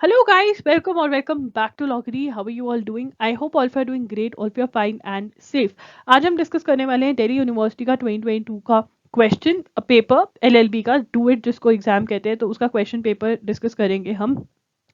Hello guys, welcome or welcome back to Loggery. How are you all doing? I hope all of you are doing great, all of you are fine and safe. आज हम discuss करने वाले हैं Delhi university का 2022 का question paper LLB का do it जिसको exam कहते हैं, तो उसका क्वेश्चन पेपर डिस्कस करेंगे हम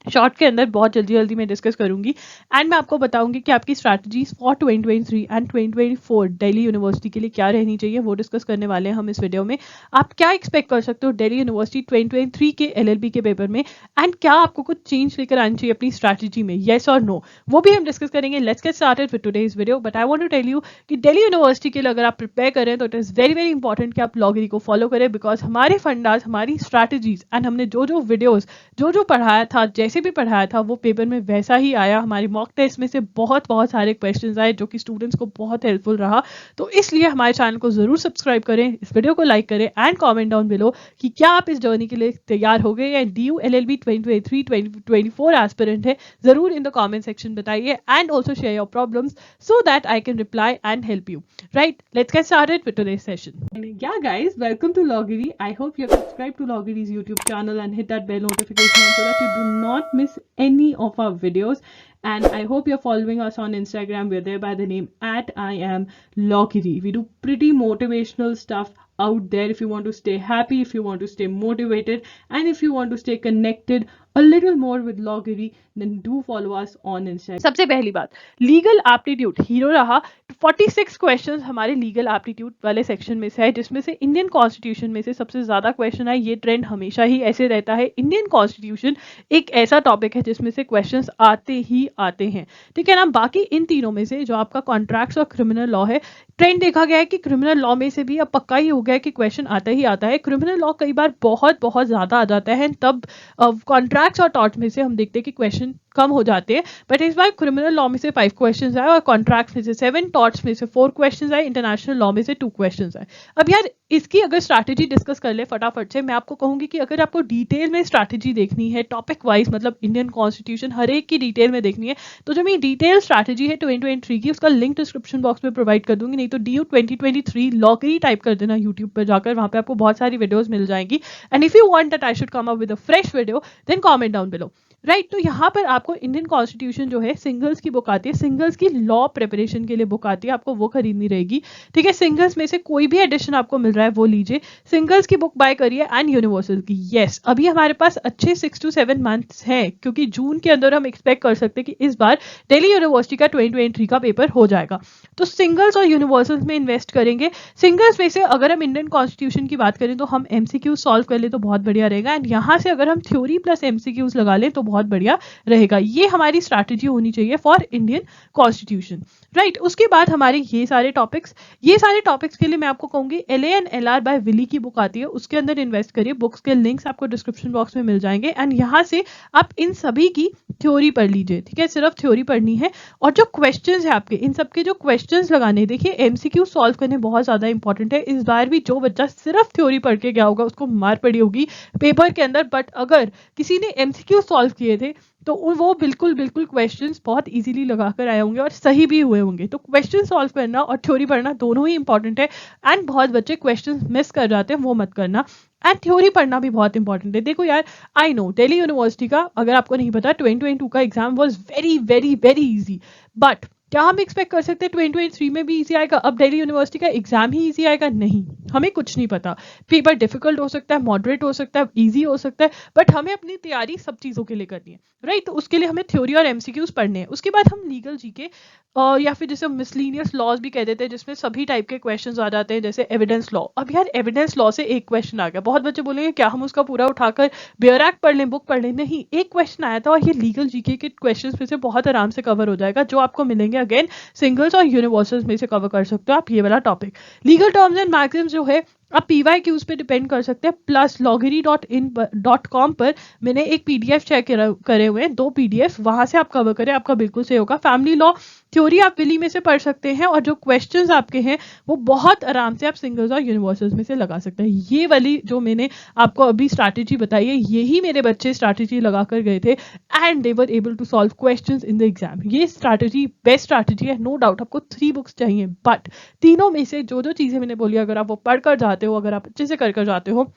शॉर्ट के अंदर। बहुत जल्दी जल्दी मैं डिस्कस करूंगी एंड मैं आपको बताऊंगी कि आपकी strategies for 2023 and 2024 Delhi university के लिए क्या रहनी चाहिए, वो डिस्कस करने वाले हैं हम इस वीडियो में। आप क्या एक्सपेक्ट कर सकते हो दिल्ली यूनिवर्सिटी 2023 के एलएलबी के पेपर में एंड क्या आपको कुछ चेंज लेकर आनी चाहिए अपनी स्ट्रैटेजी में, येस और नो, वो भी हम डिस्कस करेंगे। Let's get started with today's video. But I want to tell you कि दिल्ली यूनिवर्सिटी के लिए अगर आप प्रिपेयर करें तो it is very very important कि आप लॉगरी को फॉलो करें, बिकॉज हमारे फंडाज, हमारी स्ट्रैटेजीज एंड हमने जो वीडियोज़ जो पढ़ाया था, जैसे भी पढ़ाया था, वो पेपर में वैसा ही आया। हमारी मॉक टेस्ट में से बहुत बहुत सारे क्वेश्चंस आए जो कि स्टूडेंट्स को बहुत हेल्पफुल रहा। तो इसलिए हमारे चैनल को जरूर सब्सक्राइब करें, इस वीडियो को लाइक करें एंड कमेंट डाउन बिलो कि क्या आप इस जर्नी के लिए तैयार हो गए या DU LLB 2023 2024 एस्पिरेंट है। जरूर इन द कमेंट सेक्शन बताइए and also share your problems so that I can reply and help you. Right, let's get started with today's session. Yeah guys, welcome to Loggery. I hope you're subscribed to Loggery's YouTube channel and hit that bell notification so that you do not miss any of our videos. And I hope you're following us on Instagram. We're there by the name @IamLoggery. We do pretty motivational stuff out there if you want to stay happy, if you want to stay motivated, and if you want to stay connected a little more with Loggery, then do follow us on Instagram. सबसे पहली बात, legal aptitude hero रहा। 46 questions हमारे legal aptitude वाले section में से है, जिसमें से इंडियन कॉन्स्टिट्यूशन में से सबसे ज्यादा क्वेश्चन है। ये ट्रेंड हमेशा ही ऐसे रहता है। इंडियन कॉन्स्टिट्यूशन एक ऐसा टॉपिक है जिसमें से क्वेश्चंस आते ही आते हैं, ठीक है ना। बाकी इन तीनों में से जो आपका कॉन्ट्रैक्ट्स और क्रिमिनल लॉ है, ट्रेंड देखा गया है कि क्रिमिनल लॉ में से भी अब पक्का ही हो गया है कि क्वेश्चन आता ही आता है। क्रिमिनल लॉ कई बार बहुत बहुत ज्यादा आ जाता है, तब कॉन्ट्रैक्ट्स और टॉर्ट में से हम देखते हैं कि क्वेश्चन कम हो जाते हैं। बट इस बार क्रिमिनल लॉ में से 5 क्वेश्चंस आए और कॉन्ट्रैक्ट्स में से 7, टॉर्ट्स में से 4 क्वेश्चंस आए, इंटरनेशनल लॉ में से 2 क्वेश्चंस आए। अब यार इसकी अगर स्ट्रैटेजी डिस्कस कर ले फटाफट से, मैं आपको कहूंगी कि अगर आपको डिटेल में स्ट्रैटेजी देखनी है टॉपिक वाइज, मतलब इंडियन कॉन्स्टिट्यूशन हर एक की डिटेल में देखनी है, तो जो मेरी डिटेल स्ट्रैटेजी है 2023 की, उसका लिंक डिस्क्रिप्शन बॉक्स में प्रोवाइड कर दूंगी। नहीं तो DU 2023 लॉगरी टाइप कर देना यूट्यूब पर जाकर, वहां पे आपको बहुत सारी वीडियोज मिल जाएंगी। And if you want that I should come up with a fresh video, then comment down below. Right, तो यहाँ पर आपको इंडियन कॉन्स्टिट्यूशन जो है सिंगल्स की बुक आती है, सिंगल्स की लॉ प्रिपरेशन के लिए बुक आती है, आपको वो खरीदनी रहेगी, ठीक है। सिंगल्स में से कोई भी एडिशन आपको मिल रहा है वो लीजिए, सिंगल्स की बुक बाय करिए एंड यूनिवर्सल की। यस, अभी हमारे पास अच्छे 6 to 7 मंथ्स हैं, क्योंकि जून के अंदर हम एक्सपेक्ट कर सकते हैं कि इस बार दिल्ली यूनिवर्सिटी का 2023 का पेपर हो जाएगा। तो सिंगल्स और यूनिवर्सल्स में इन्वेस्ट करेंगे। सिंगल्स में से अगर हम इंडियन कॉन्स्टिट्यूशन की बात करें तो हम MCQ सॉल्व कर ले तो बहुत बढ़िया रहेगा, एंड यहाँ से अगर हम थ्योरी प्लस MCQs लगा लें तो बहुत बढ़िया रहेगा। ये हमारी स्ट्रैटेजी होनी चाहिए फॉर इंडियन कॉन्स्टिट्यूशन। राइट, उसके बाद हमारे ये सारे टॉपिक्स के लिए मैं आपको कहूंगी LA and LR by Wiley की बुक आती है, उसके अंदर इन्वेस्ट करिए। बुक्स के लिंक्स आपको डिस्क्रिप्शन बॉक्स में मिल जाएंगे एंड यहाँ से आप इन सभी की थ्योरी पढ़ लीजिए, ठीक है। सिर्फ थ्योरी पढ़नी है, और जो क्वेश्चंस है आपके, इन सबके जो क्वेश्चंस लगाने, देखिए MCQ सॉल्व करने बहुत ज्यादा इंपॉर्टेंट है। इस बार भी जो बच्चा सिर्फ थ्योरी पढ़ के गया होगा उसको मार पड़ी होगी पेपर के अंदर, बट अगर किसी ने MCQ सॉल्व किए थे तो वो बिल्कुल बिल्कुल क्वेश्चंस बहुत इजीली लगा कर आए होंगे और सही भी हुए होंगे। तो क्वेश्चन सॉल्व करना और थ्योरी पढ़ना दोनों ही इंपॉर्टेंट है, एंड बहुत बच्चे क्वेश्चंस मिस कर जाते हैं, वो मत करना। एंड थ्योरी पढ़ना भी बहुत इंपॉर्टेंट है। देखो यार, आई नो दिल्ली यूनिवर्सिटी का, अगर आपको नहीं पता, 2022 का exam was very very very easy, but क्या हम एक्सपेक्ट कर सकते हैं 2023 में भी इजी आएगा? अब दिल्ली यूनिवर्सिटी का एग्जाम ही इजी आएगा? नहीं, हमें कुछ नहीं पता। पेपर डिफिकल्ट हो सकता है, मॉडरेट हो सकता है, इजी हो सकता है, बट हमें अपनी तैयारी सब चीज़ों के लिए करनी है। राइट, तो उसके लिए हमें थ्योरी और MCQs पढ़ने हैं। उसके बाद हम लीगल जीके या फिर जैसे मिसलीनियस लॉज भी कह देते हैं, जिसमें सभी टाइप के क्वेश्चंस आ जाते हैं, जैसे एविडेंस लॉ। अब यार एविडेंस लॉ से एक क्वेश्चन आ गया, बहुत बच्चे बोलेंगे क्या हम उसका पूरा उठाकर बेयर एक्ट पढ़ लें, बुक पढ़ लें? नहीं, एक क्वेश्चन आया था, और ये लीगल जीके के क्वेश्चन में से बहुत आराम से कवर हो जाएगा, जो आपको मिलेंगे अगेन सिंगल्स और यूनिवर्सल्स में से कवर कर सकते हो आप ये वाला topic. Legal terms and Maxim's जो है आप PYQs पे डिपेंड कर सकते हैं, प्लस loggery.in.com पर मैंने एक PDF चेक करे हुए हैं, 2 PDF, वहां से आप कवर करें, आपका बिल्कुल सही होगा। फैमिली लॉ थ्योरी आप विली में से पढ़ सकते हैं, और जो क्वेश्चंस आपके हैं वो बहुत आराम से आप सिंगल्स और यूनिवर्सल्स में से लगा सकते हैं। ये वाली जो मैंने आपको अभी स्ट्रैटेजी बताई है, यही मेरे बच्चे स्ट्रैटेजी लगा कर गए थे and they were able to solve questions in the exam. ये स्ट्रैटेजी बेस्ट स्ट्रैटेजी है, नो डाउट। आपको 3 बुक्स चाहिए, बट तीनों में से जो चीजें मैंने बोली, अगर आप वो पढ़ कर जाते हो, अगर आप अच्छे से कर जाते हो,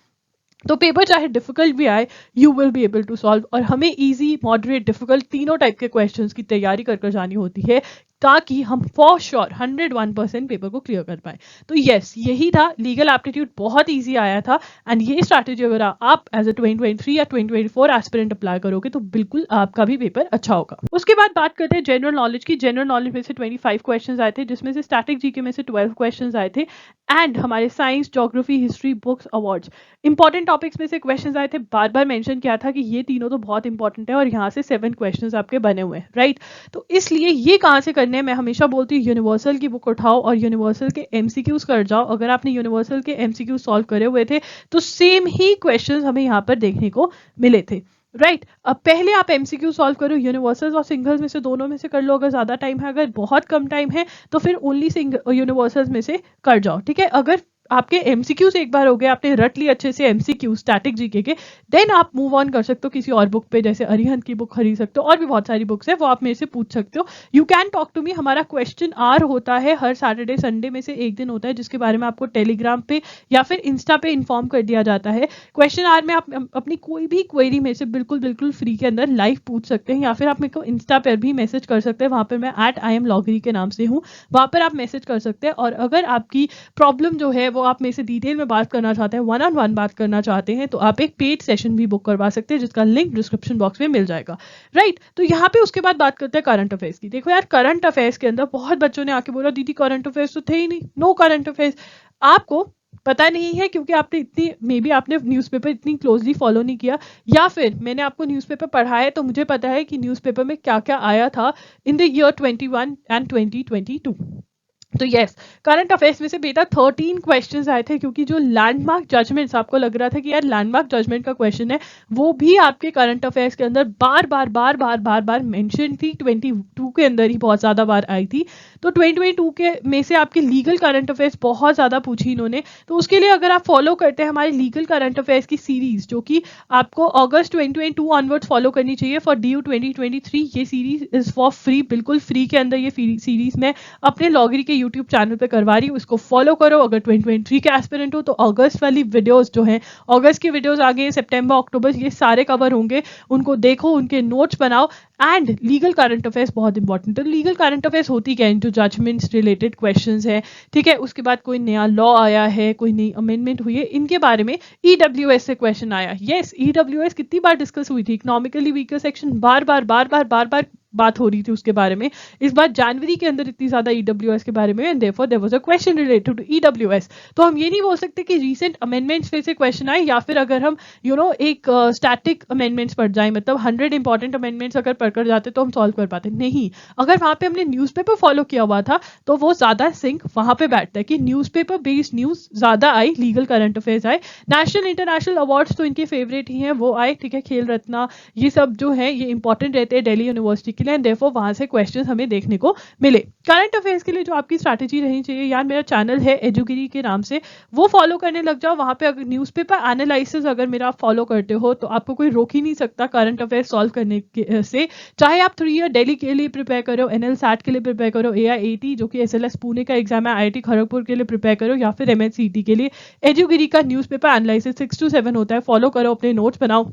तो पेपर चाहे डिफिकल्ट भी आए, you will be able to solve. और हमें इजी, मॉडरेट, डिफिकल्ट तीनों टाइप के क्वेश्चंस की तैयारी कर कर जानी होती है, ताकि हम फॉर श्योर 101% पेपर को क्लियर कर पाए। तो यस, यही था, लीगल एप्टीट्यूड बहुत ईजी आया था। एंड ये स्ट्रैटेजी अगर आप एज अ 2023 या 2024 एस्पिरेंट अप्लाई करोगे तो बिल्कुल आपका भी पेपर अच्छा होगा। उसके बाद बात करते हैं जनरल नॉलेज की। जनरल नॉलेज में से 25 क्वेश्चन आए थे, जिसमें से स्टैटिक जीके में से 12 क्वेश्चन आए थे। एंड हमारे science, geography, history, books, awards, important topics में से क्वेश्चंस आए थे। बार बार मेंशन किया था कि ये तीनों तो बहुत इंपॉर्टेंट है और यहाँ से 7 क्वेश्चंस आपके बने हुए हैं, राइट। तो इसलिए ये कहाँ से करने हैं, मैं हमेशा बोलती हूँ यूनिवर्सल की बुक उठाओ और यूनिवर्सल के एमसीक्यूज कर जाओ। अगर आपने यूनिवर्सल के एमसीक्यूज सॉल्व करे हुए थे तो सेम ही क्वेश्चंस हमें यहाँ पर देखने को मिले थे, राइट। अब पहले आप एमसीक्यू सॉल्व करो, यूनिवर्सल्स और सिंगल्स में से दोनों में से कर लो अगर ज़्यादा टाइम है। अगर बहुत कम टाइम है तो फिर ओनली यूनिवर्सल्स में से कर जाओ, ठीक है। अगर आपके एमसीक्यूज एक बार हो गए, आपने रट ली अच्छे से एमसीक्यू स्टैटिक जीके के, देन आप मूव ऑन कर सकते हो किसी और बुक पे, जैसे अरिहंत की बुक खरीद सकते हो, और भी बहुत सारी बुक्स है, वो आप मेरे से पूछ सकते हो। You can talk to me. हमारा क्वेश्चन आर होता है हर सैटरडे संडे में से एक दिन होता है, जिसके बारे में आपको टेलीग्राम पे या फिर इंस्टा पे इन्फॉर्म कर दिया जाता है। क्वेश्चन आर में आप अपनी कोई भी क्वेरी में से बिल्कुल बिल्कुल फ्री के अंदर लाइव पूछ सकते हैं, या फिर आप मेरे को इंस्टा पर भी मैसेज कर सकते हैं। वहाँ पर मैं @IamLogri के नाम से हूँ, वहाँ पर आप मैसेज कर सकते हैं। और अगर आपकी प्रॉब्लम जो है वो आप मेरे से डिटेल में बात करना चाहते हैं, 1-on-1 बात करना चाहते हैं, तो आप एक पेड सेशन भी बुक करवा सकते हैं, जिसका लिंक डिस्क्रिप्शन बॉक्स में मिल जाएगा, राइट। तो यहाँ पे उसके बाद बात करते हैं करंट अफेयर्स की। देखो यार, करंट अफेयर्स के अंदर बहुत बच्चों ने आके बोला दीदी करंट अफेयर्स तो थे ही नहीं, नो करंट अफेयर्स। आपको पता नहीं है क्योंकि आपने इतनी, मे बी आपने न्यूज़पेपर इतनी क्लोजली फॉलो नहीं किया, या फिर मैंने आपको न्यूज़पेपर पढ़ाया है तो मुझे पता है कि न्यूज़पेपर में क्या क्या आया था इन द ईयर 21 एंड 2022। तो यस, करंट अफेयर्स में से बेटा 13 क्वेश्चंस आए थे, क्योंकि जो लैंडमार्क जजमेंट्स आपको लग रहा था कि यार लैंडमार्क जजमेंट का क्वेश्चन है, वो भी आपके करंट अफेयर्स के अंदर बार बार मेंशन थी। 22 के अंदर ही बहुत ज़्यादा बार आई थी। तो 2022 के में से आपके लीगल करंट अफेयर्स बहुत ज़्यादा पूछी इन्होंने। तो उसके लिए अगर आप फॉलो करते हैं हमारे लीगल करंट अफेयर्स की सीरीज, जो कि आपको अगस्त 2022 ऑनवर्ड्स फॉलो करनी चाहिए फॉर DU 2023, ये सीरीज इज़ फॉर फ्री, बिल्कुल फ्री के अंदर ये सीरीज में अपने लॉगरी के यूट्यूब चैनल पे करवा रही हूँ, इसको फॉलो करो। अगर 2023 के एस्पिरेंट हो तो अगस्त वाली वीडियोस जो हैं, अगस्त की वीडियोस आगे, सितंबर, अक्टूबर, ये सारे कवर होंगे, उनको देखो, उनके नोट्स बनाओ। एंड लीगल करंट अफेयर्स बहुत इंपॉर्टेंट है। लीगल करंट अफेयर्स होती क्या है, जो जजमेंट्स रिलेटेड क्वेश्चंस है, ठीक है। उसके बाद कोई नया लॉ आया है, कोई नई अमेंडमेंट हुई है, इनके बारे में EWS से क्वेश्चन आया। यस, EWS कितनी बार डिस्कस हुई थी, इकोनॉमिकली वीकर सेक्शन, बार बार बात हो रही थी उसके बारे में। इस बार जनवरी के अंदर इतनी ज्यादा EWS के बारे में, and therefore there was a question related to EWS। तो हम ये नहीं बोल सकते कि रीसेंट अमेंडमेंट्स पे से क्वेश्चन आए, या फिर अगर हम एक स्टैटिक अमेंडमेंट्स पढ़ जाए, मतलब 100 इंपॉर्टेंट अमेंडमेंट्स अगर पढ़कर जाते तो हम सॉल्व कर पाते नहीं। अगर वहां पे हमने न्यूज़पेपर फॉलो किया हुआ था तो वो ज्यादा सिंक वहां पे बैठता है कि न्यूज़पेपर बेस्ड न्यूज ज्यादा आई, लीगल करंट अफेयर्स आए। नेशनल इंटरनेशनल अवार्ड्स तो इनके फेवरेट ही हैं, वो आए, ठीक है। खेल रत्ना, ये सब जो है ये इंपॉर्टेंट रहते हैं दिल्ली यूनिवर्सिटी के लिए, एंड देयरफॉर वहां से क्वेश्चंस हमें देखने को मिले। करंट अफेयर्स के लिए जो आपकी स्ट्रैटेजी रहनी चाहिए, यार मेरा चैनल है एजुगिरी के नाम से, वो फॉलो करने लग जाओ। वहां पे अगर न्यूज़पेपर एनालिसिस अगर मेरा आप फॉलो करते हो तो आपको कोई रोक ही नहीं सकता करंट अफेयर सॉल्व करने से। चाहे आप 3 ईयर दिल्ली के लिए प्रिपेयर करो, NL SAT के लिए प्रिपेयर करो, AIAT जो कि SLS पुणे का एग्जाम है, IIT खड़गपुर के लिए प्रिपेयर करो, या फिर MHCT के लिए एजुगिरी का न्यूज़पेपर एनालिसिस 6 to 7 होता है, फॉलो करो, अपने नोट्स बनाओ।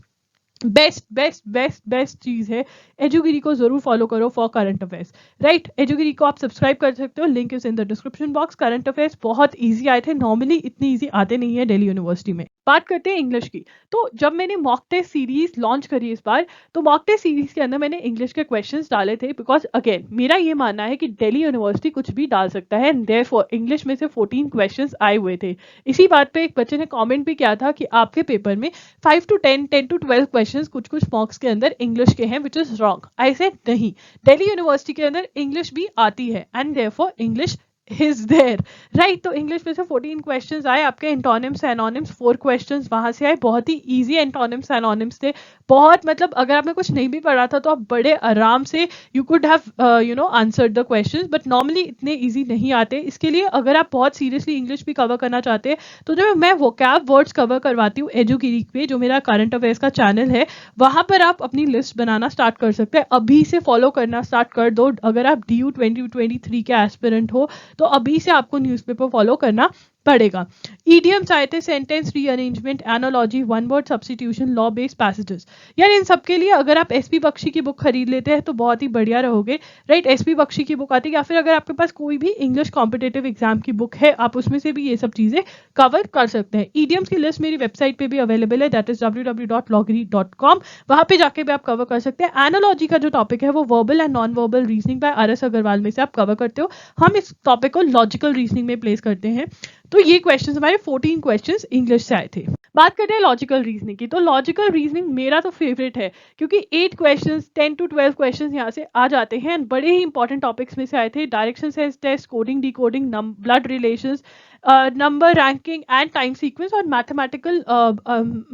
बेस्ट चीज है, एजुगिरी को जरूर फॉलो करो फॉर करंट अफेयर्स, राइट। एजुगिरी को आप सब्सक्राइब कर सकते हो, link is in the description box. Current affairs बहुत इजी आए थे, नॉर्मली इतनी इजी आते नहीं है दिल्ली यूनिवर्सिटी में। बात करते हैं इंग्लिश की। तो जब मैंने मॉक टेस्ट सीरीज लॉन्च करी इस बार, तो मॉक टेस्ट सीरीज के अंदर मैंने इंग्लिश के क्वेश्चंस डाले थे, बिकॉज अगेन मेरा ये मानना है कि दिल्ली यूनिवर्सिटी कुछ भी डाल सकता है, एंड देयरफॉर इंग्लिश में से 14 क्वेश्चंस आए हुए थे। इसी बात पे एक बच्चे ने कमेंट भी किया था कि आपके पेपर में 5 to 10, 10 to 12 क्वेश्चंस कुछ मॉक्स के अंदर इंग्लिश के हैं, which is wrong. I said नहीं, दिल्ली यूनिवर्सिटी के अंदर इंग्लिश भी आती है, and therefore English is there, right। तो इंग्लिश में से 14 क्वेश्चंस आए। आपके एंटोनिम्स एनोनिम्स 4 क्वेश्चंस वहां से आए, बहुत ही इजी एंटोनिम्स एनोनिम्स थे, बहुत, मतलब अगर आपने कुछ नहीं भी पढ़ा था तो आप बड़े आराम से you could have answered the questions, but normally इतने इजी नहीं आते। इसके लिए अगर आप बहुत सीरियसली इंग्लिश भी कवर करना चाहते हैं तो जो मैं वोकैब वर्ड्स कवर करवाती हूँ एजुगिरी पे, जो मेरा करंट अफेयर्स का चैनल है, वहां पर आप अपनी लिस्ट बनाना स्टार्ट कर सकते हैं। अभी से फॉलो करना स्टार्ट कर दो। अगर आप DU 2023 के एस्पिरेंट हो तो अभी से आपको न्यूज़पेपर फॉलो करना पड़ेगा। ईडियम्स आए थे, sentence rearrangement, analogy, one word substitution, law based passages. यार इन सब के लिए अगर आप एसपी बख्शी की बुक खरीद लेते हैं तो बहुत ही बढ़िया रहोगे, राइट। एसपी बख्शी की बुक आती है, या फिर अगर आपके पास कोई भी इंग्लिश कॉम्पिटेटिव एग्जाम की बुक है, आप उसमें से भी ये सब चीजें कवर कर सकते हैं। ईडियम्स की लिस्ट मेरी वेबसाइट पे भी अवेलेबल है, दैट इज www.logri.com, वहां पे जाके भी आप कवर कर सकते हैं। एनालॉजी का जो टॉपिक है वो verbal and non verbal reasoning by R S Agarwal में से आप कवर करते हो। हम इस टॉपिक को लॉजिकल रीजनिंग में प्लेस करते हैं। तो ये क्वेश्चंस हमारे 14 क्वेश्चंस इंग्लिश से आए थे। बात करते हैं लॉजिकल रीजनिंग की, तो लॉजिकल रीजनिंग मेरा तो फेवरेट है, क्योंकि 8 क्वेश्चंस 10 to 12 क्वेश्चंस यहाँ से आ जाते हैं, बड़े ही इंपॉर्टेंट टॉपिक्स में से आए थे। Direction sense test, coding decoding, blood relations, number ranking and time sequence, और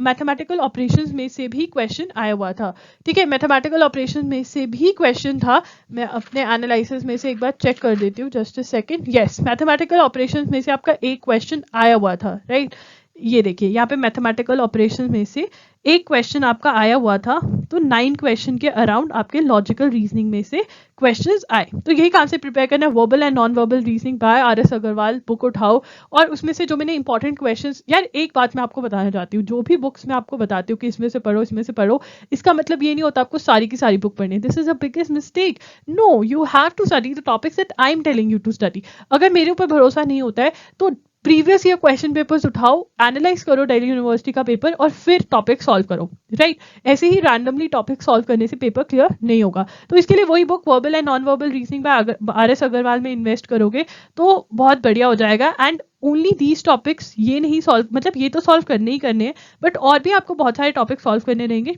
मैथमेटिकल ऑपरेशंस में से भी क्वेश्चन आया हुआ था। ठीक है, मैथमेटिकल ऑपरेशन में से भी क्वेश्चन था। मैं अपने एनालिसिस में से एक बार चेक कर देती हूँ, just a second. Yes, mathematical operations में से आपका एक क्वेश्चन आया हुआ था, राइट। ये देखिए यहाँ पे मैथमेटिकल ऑपरेशन में से एक क्वेश्चन आपका आया हुआ था। तो 9 क्वेश्चन के अराउंड आपके लॉजिकल रीजनिंग में से क्वेश्चंस आए। तो यही कॉन्सेप्ट प्रिपेयर करना है, verbal and non verbal reasoning by R S Agarwal, book उठाओ, और उसमें से जो मैंने इंपॉर्टेंट क्वेश्चंस, यार एक बात मैं आपको बताना चाहती हूँ, जो भी बुक्स मैं आपको बताती हूँ कि इसमें से पढ़ो इसमें से पढ़ो, इसका मतलब ये नहीं होता आपको सारी की सारी बुक पढ़नी है। This is a biggest mistake. No, you have to study the topics that I am telling you to study. अगर मेरे ऊपर भरोसा नहीं होता है तो प्रीवियस ईयर क्वेश्चन पेपर्स उठाओ, एनालाइज करो दिल्ली यूनिवर्सिटी का पेपर, और फिर टॉपिक सॉल्व करो, राइट। ऐसे ही रैंडमली टॉपिक सॉल्व करने से पेपर क्लियर नहीं होगा। तो इसके लिए वही book verbal and non verbal reasoning by R S Agarwal में इन्वेस्ट करोगे तो बहुत बढ़िया हो जाएगा। एंड ओनली दीज टॉपिक्स, ये नहीं सॉल्व, मतलब ये तो सॉल्व करने ही करने हैं, बट और भी आपको बहुत सारे टॉपिक सॉल्व करने रहेंगे।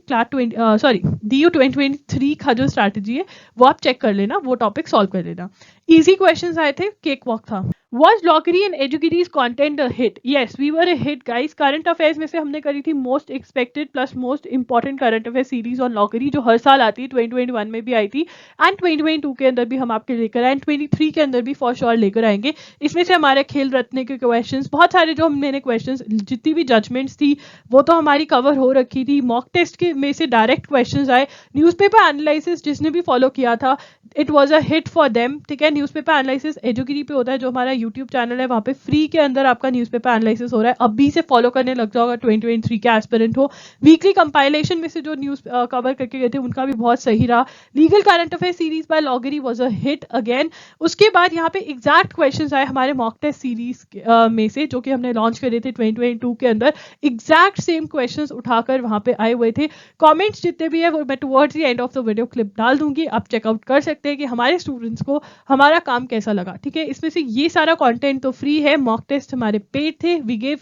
DU 2023 का जो स्ट्रैटेजी है वो आप चेक कर लेना, वो टॉपिक सॉल्व कर लेना। इजी क्वेश्चंस आए थे, केक वॉक था। Was Lockery and Educators content a hit? Yes, we were a hit, guys. Current affairs में से हमने करी थी most expected plus most important current affair series on लॉकरी, जो हर साल आती है। 2021 में भी आई थी, एंड 2022 के अंदर भी हम आपके लेकर आए, एंड 23 के अंदर भी फॉर श्योर लेकर आएंगे। इसमें से हमारे खेल रत्न के क्वेश्चंस बहुत सारे, जो मैंने क्वेश्चंस, जितनी भी जजमेंट्स थी वो तो हमारी कवर हो रखी थी। मॉक टेस्ट के में से डायरेक्ट क्वेश्चंस आए। न्यूज़पेपर एनालिसिस जिसने भी फॉलो किया था, it was a hit for them. ठीक है, न्यूज़पेपर एनालिसिस एजुकेटी पे होता है, जो हमारा यूट्यूब चैनल है, वहाँ पे फ्री के अंदर आपका न्यूज़पेपर एनालिसिस हो रहा है। अभी से फॉलो करने लग जाओ अगर 2023 के एस्पिरेंट हो। वीकली कंपाइलेशन में से जो न्यूज़ कवर करके गए थे उनका भी बहुत सही रहा। Legal current affair series by लॉगरी वाज अ हिट अगेन। उसके बाद यहाँ पे एग्जैक्ट क्वेश्चंस आए हमारे मॉक टेस्ट सीरीज में से, जो कि हमने लॉन्च करे थे 2022 के अंदर। एग्जैक्ट सेम क्वेश्चंस उठाकर वहाँ पे आए हुए थे। कॉमेंट्स जितने भी है वो मैं towards the end of the video clip डाल दूंगी, आप चेकआउट कर सकते हैं कि हमारे स्टूडेंट्स को हमारा काम कैसा लगा। ठीक है, इसमें से ये सारा कंटेंट तो फ्री है, मॉक टेस्ट हमारे पेड थे। We give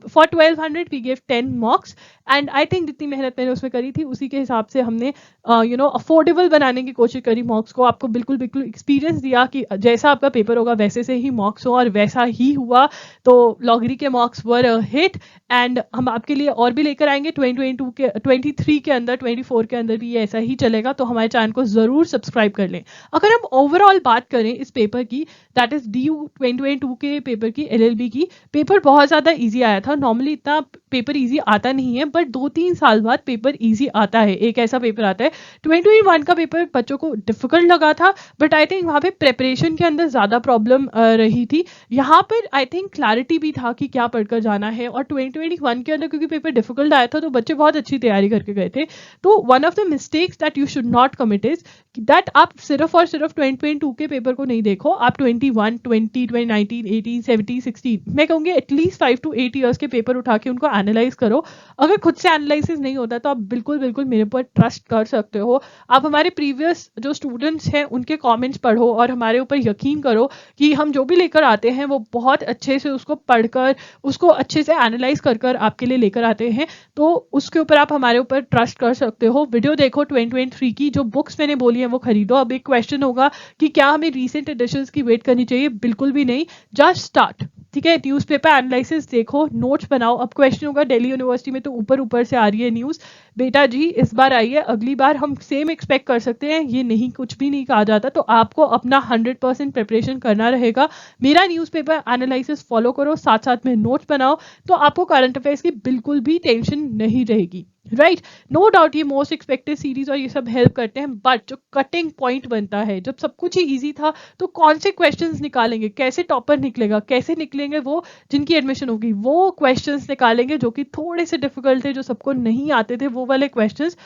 for 1200 we give 10 mocks, and I think जितनी मेहनत मैंने उसमें करी थी उसी के हिसाब से हमने अफोर्डेबल बनाने की कोशिश करी मॉक्स को। आपको बिल्कुल बिल्कुल एक्सपीरियंस दिया कि जैसा आपका पेपर होगा वैसे से ही मॉक्स हो, और वैसा ही हुआ। तो लॉगरी के मॉक्स वर हिट, एंड हम आपके लिए और भी लेकर आएंगे 2022 के 23 के अंदर, 24 के अंदर भी ये ऐसा ही चलेगा। तो हमारे चैनल को जरूर सब्सक्राइब कर लें। अगर हम ओवरऑल बात करें इस पेपर की, दैट इज DU 2022 के पेपर की, LLB की, पेपर बहुत ज़्यादा इजी आया था। नॉर्मली इतना पेपर इजी आता नहीं है, बट 2-3 साल बाद पेपर इजी आता है। एक ऐसा पेपर आता है। 2021 का पेपर बच्चों को डिफिकल्ट लगा था, बट आई थिंक वहाँ पे प्रेपरेशन के अंदर ज़्यादा प्रॉब्लम रही थी। यहाँ पर आई थिंक क्लैरिटी भी था कि क्या पढ़कर जाना है, और 2021 के अंदर क्योंकि पेपर डिफिकल्ट आया था तो बच्चे बहुत अच्छी तैयारी करके गए थे। तो one of the mistakes that you should not commit is that आप सिर्फ और सिर्फ 2022 के पेपर को नहीं देखो, आप 21, 20, 2019, 18, 17, 16, मैं कहूँगी एटलीस्ट 5 to 8 ईयर्स के पेपर उठा के उनको एनालाइज करो। अगर खुद से एनालिसिस नहीं होता तो आप बिल्कुल बिल्कुल मेरे ऊपर ट्रस्ट कर सकते हो। आप हमारे प्रीवियस जो स्टूडेंट्स हैं उनके कमेंट्स पढ़ो, और हमारे ऊपर यकीन करो कि हम जो भी लेकर आते हैं वो बहुत अच्छे से उसको पढ़कर, उसको अच्छे से एनालाइज कर कर आपके लिए लेकर आते हैं। तो उसके ऊपर आप हमारे ऊपर ट्रस्ट कर सकते हो। वीडियो देखो 2023 की, जो बुक्स मैंने बोली है वो खरीदो। अब एक क्वेश्चन होगा कि क्या हमें रीसेंट एडिशंस की वेट करनी चाहिए? बिल्कुल भी नहीं, जस्ट स्टार्ट। ठीक है, न्यूज़पेपर एनालिसिस देखो, नोट्स बनाओ। अब क्वेश्चन होगा दिल्ली यूनिवर्सिटी में तो ऊपर ऊपर से आ रही है न्यूज़, बेटा जी इस बार आई है, अगली बार हम सेम एक्सपेक्ट कर सकते हैं, ये नहीं, कुछ भी नहीं कहा जाता। तो आपको अपना 100% प्रिपरेशन करना रहेगा। मेरा न्यूज़पेपर एनालिसिस फॉलो करो, साथ साथ में नोट्स बनाओ, तो आपको करंट अफेयर्स की बिल्कुल भी टेंशन नहीं रहेगी। राइट। नो डाउट ये मोस्ट एक्सपेक्टेड सीरीज और ये सब हेल्प करते हैं, बट जो कटिंग पॉइंट बनता है, जब सब कुछ ही इजी था तो कौन से क्वेश्चंस निकालेंगे, कैसे टॉपर निकलेगा, कैसे निकलेंगे वो जिनकी एडमिशन होगी, वो क्वेश्चंस निकालेंगे जो कि थोड़े से डिफिकल्ट थे, जो सबको नहीं आते थे, वो वाले क्वेश्चंस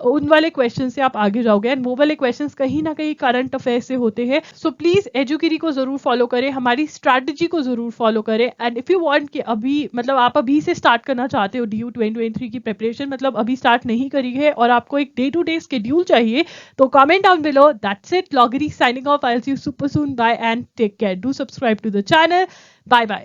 उन वाले क्वेश्चन से आप आगे जाओगे, एंड वो वाले क्वेश्चंस कहीं ना कहीं करंट अफेयर से होते हैं। सो प्लीज एजुकेरी को जरूर फॉलो करें, हमारी स्ट्रैटेजी को जरूर फॉलो करें, एंड इफ यू वांट कि अभी मतलब आप अभी से स्टार्ट करना चाहते हो DU 2023 की प्रिपरेशन, मतलब अभी स्टार्ट नहीं करी है और आपको एक डे टू डे शेड्यूल चाहिए, तो comment down below. That's it, लॉगरी signing off. I will see you super soon, bye and take care, do subscribe to the channel, bye bye.